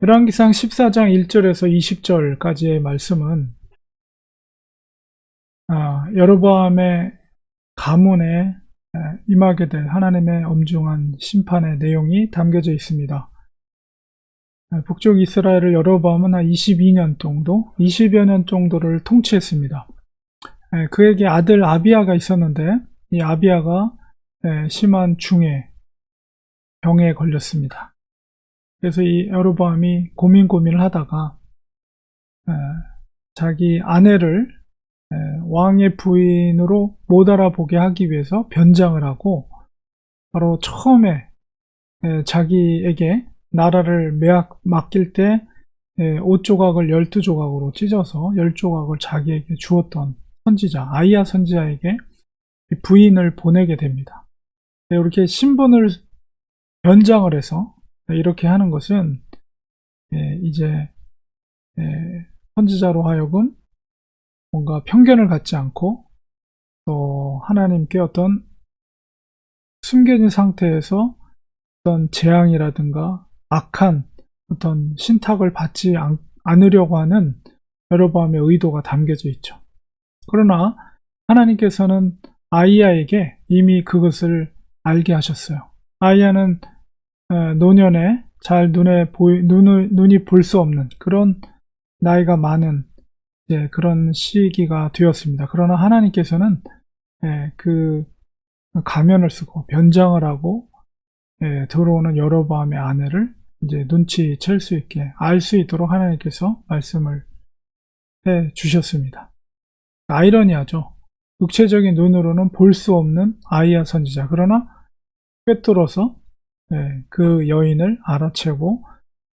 열왕기상 14장 1절에서 20절까지의 말씀은 여로보암의 가문에 임하게 될 하나님의 엄중한 심판의 내용이 담겨져 있습니다. 북쪽 이스라엘을 여로보암은 한 22년 정도, 20여 년 정도를 통치했습니다. 그에게 아들 아비야가 있었는데 이 아비야가 심한 중해, 병에 걸렸습니다. 그래서 이 여로보암이 고민을 하다가 자기 아내를 왕의 부인으로 못 알아보게 하기 위해서 변장을 하고 바로 처음에 자기에게 나라를 맡길 때 옷 조각을 12조각으로 찢어서 10조각을 자기에게 주었던 선지자 아이야 선지자에게 부인을 보내게 됩니다. 이렇게 신분을 변장을 해서 이렇게 하는 것은 이제 선지자로 하여금 뭔가 편견을 갖지 않고 또 하나님께 어떤 숨겨진 상태에서 어떤 재앙이라든가 악한 어떤 신탁을 받지 않으려고 하는 여로보암의 의도가 담겨져 있죠. 그러나 하나님께서는 아이야에게 이미 그것을 알게 하셨어요. 아이야는 노년에 잘 눈이 볼 수 없는 그런 나이가 많은 그런 시기가 되었습니다. 그러나 하나님께서는 그 가면을 쓰고 변장을 하고 들어오는 여로보암의 아내를 이제 눈치챌 수 있게 알 수 있도록 하나님께서 말씀을 해 주셨습니다. 아이러니하죠. 육체적인 눈으로는 볼 수 없는 아이야 선지자. 그러나 꿰뚫어서 그 여인을 알아채고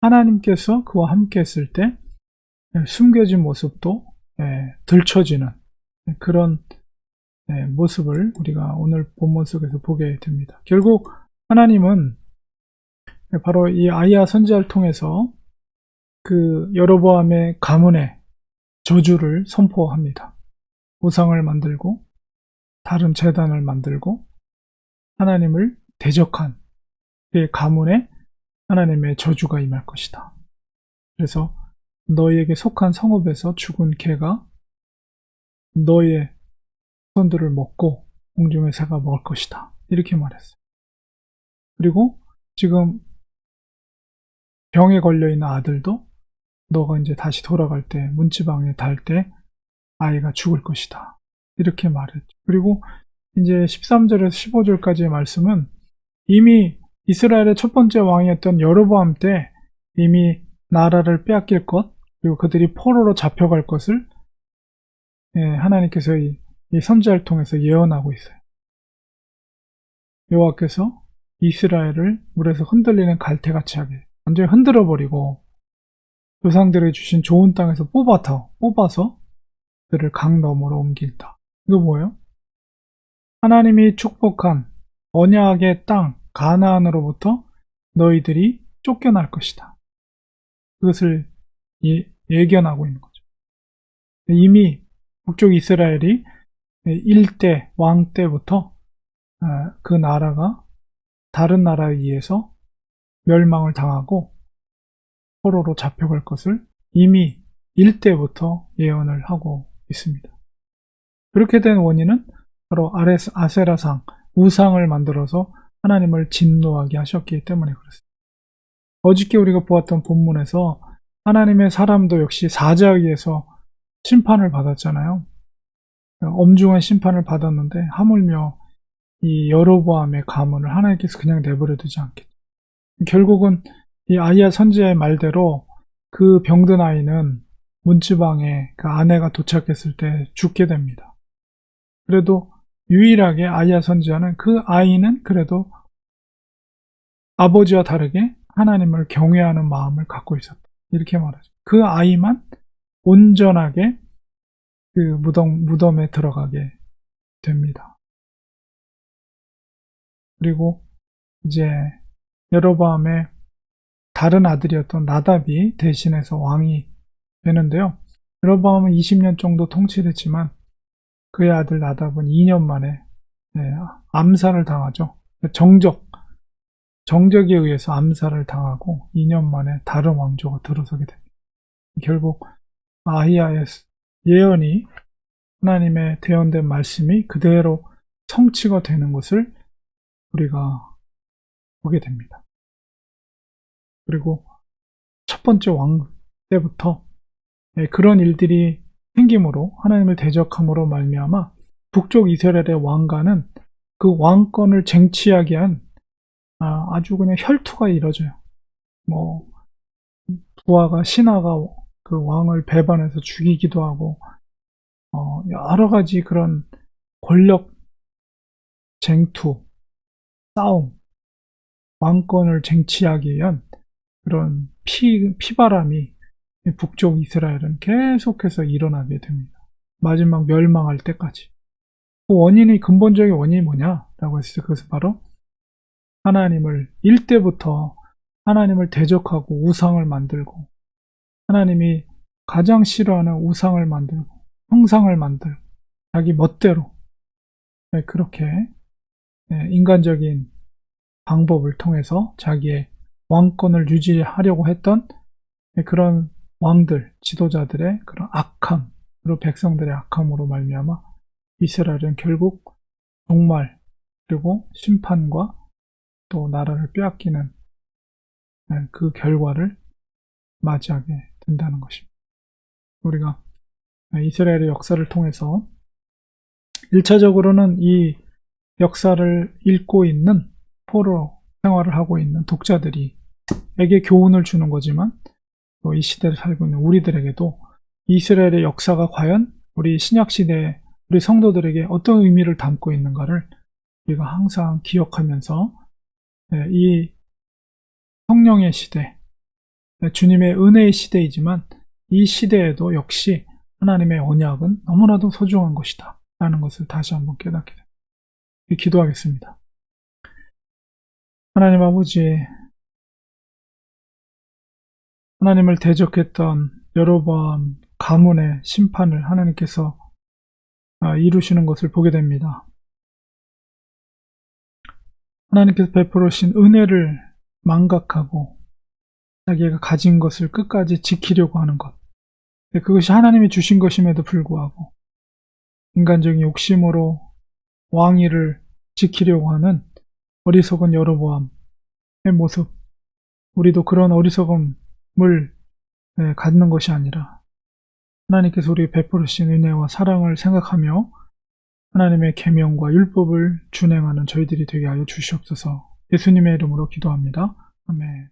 하나님께서 그와 함께 했을 때 숨겨진 모습도 들춰지는 그런 모습을 우리가 오늘 본문 속에서 보게 됩니다. 결국 하나님은 바로 이 아이야 선지자를 통해서 그 여로보암의 가문에 저주를 선포합니다. 우상을 만들고 다른 제단을 만들고 하나님을 대적한 그의 가문에 하나님의 저주가 임할 것이다. 그래서 너희에게 속한 성읍에서 죽은 개가 너희의 손들을 먹고 공중의 새가 먹을 것이다. 이렇게 말했어요. 그리고 지금 병에 걸려있는 아들도 너가 이제 다시 돌아갈 때 문지방에 달 때 아이가 죽을 것이다. 이렇게 말했죠. 그리고 이제 13절에서 15절까지의 말씀은 이미 이스라엘의 첫 번째 왕이었던 여로보암 때 이미 나라를 빼앗길 것 그리고 그들이 포로로 잡혀갈 것을 하나님께서 이 선지자를 통해서 예언하고 있어요. 여호와께서 이스라엘을 물에서 흔들리는 갈대같이 하게 완전히 흔들어버리고 조상들에게 주신 좋은 땅에서 뽑아서 그들을 강 너머로 옮긴다. 이거 뭐예요? 하나님이 축복한 언약의 땅 가나안으로부터 너희들이 쫓겨날 것이다. 그것을 예견하고 있는 거죠. 이미 북쪽 이스라엘이 일대 왕 때부터 그 나라가 다른 나라에 의해서 멸망을 당하고 포로로 잡혀갈 것을 이미 일대부터 예언을 하고 있습니다. 그렇게 된 원인은 바로 아세라상, 우상을 만들어서 하나님을 진노하게 하셨기 때문에 그렇습니다. 어저께 우리가 보았던 본문에서 하나님의 사람도 역시 사자에 의해서 심판을 받았잖아요. 엄중한 심판을 받았는데 하물며 이 여로보암의 가문을 하나님께서 그냥 내버려 두지 않겠죠. 결국은 이 아이야 선지자의 말대로 그 병든 아이는 문지방에 그 아내가 도착했을 때 죽게 됩니다. 그래도 유일하게 아이야 선지자는 그 아이는 그래도 아버지와 다르게 하나님을 경외하는 마음을 갖고 있었다. 이렇게 말하죠. 그 아이만 온전하게 그 무덤에 들어가게 됩니다. 그리고 이제 여로보암의 다른 아들이었던 나답이 대신해서 왕이 되는데요. 여로보암은 20년 정도 통치를 했지만 그의 아들 나답은 2년 만에 암살을 당하죠. 정적에 의해서 암살을 당하고 2년 만에 다른 왕조가 들어서게 됩니다. 결국 아히야의 예언이 하나님의 대언된 말씀이 그대로 성취가 되는 것을 우리가 보게 됩니다. 그리고 첫 번째 왕 때부터 그런 일들이 생김으로 하나님을 대적함으로 말미암아 북쪽 이스라엘의 왕가는 그 왕권을 쟁취하기 위한 아주 그냥 혈투가 이뤄져요. 뭐 부하가 신하가 그 왕을 배반해서 죽이기도 하고 여러 가지 그런 권력 쟁투, 싸움, 왕권을 쟁취하기 위한 그런 피바람이 북쪽 이스라엘은 계속해서 일어나게 됩니다. 마지막 멸망할 때까지. 그 원인이 근본적인 원인이 뭐냐라고 했을 때 그것은 바로 하나님을 일때부터 하나님을 대적하고 우상을 만들고 하나님이 가장 싫어하는 우상을 만들고 형상을 만들고 자기 멋대로 그렇게 인간적인 방법을 통해서 자기의 왕권을 유지하려고 했던 그런 왕들, 지도자들의 그런 악함, 그리고 백성들의 악함으로 말미암아 이스라엘은 결국 종말 그리고 심판과 또 나라를 빼앗기는 그 결과를 맞이하게 된다는 것입니다. 우리가 이스라엘의 역사를 통해서 1차적으로는 이 역사를 읽고 있는 포로 생활을 하고 있는 독자들에게 교훈을 주는 거지만 또 이 시대를 살고 있는 우리들에게도 이스라엘의 역사가 과연 우리 신약시대의 우리 성도들에게 어떤 의미를 담고 있는가를 우리가 항상 기억하면서 이 성령의 시대, 주님의 은혜의 시대이지만 이 시대에도 역시 하나님의 언약은 너무나도 소중한 것이다 라는 것을 다시 한번 깨닫게 됩니다. 기도하겠습니다. 하나님 아버지, 하나님을 대적했던 여로보암 가문의 심판을 하나님께서 이루시는 것을 보게 됩니다. 하나님께서 베풀으신 은혜를 망각하고 자기가 가진 것을 끝까지 지키려고 하는 것, 그것이 하나님이 주신 것임에도 불구하고 인간적인 욕심으로 왕위를 지키려고 하는 어리석은 여로보암의 모습, 우리도 그런 어리석음을 갖는 것이 아니라 하나님께서 우리에게 베풀으신 은혜와 사랑을 생각하며 하나님의 계명과 율법을 준행하는 저희들이 되게 하여 주시옵소서. 예수님의 이름으로 기도합니다. 아멘.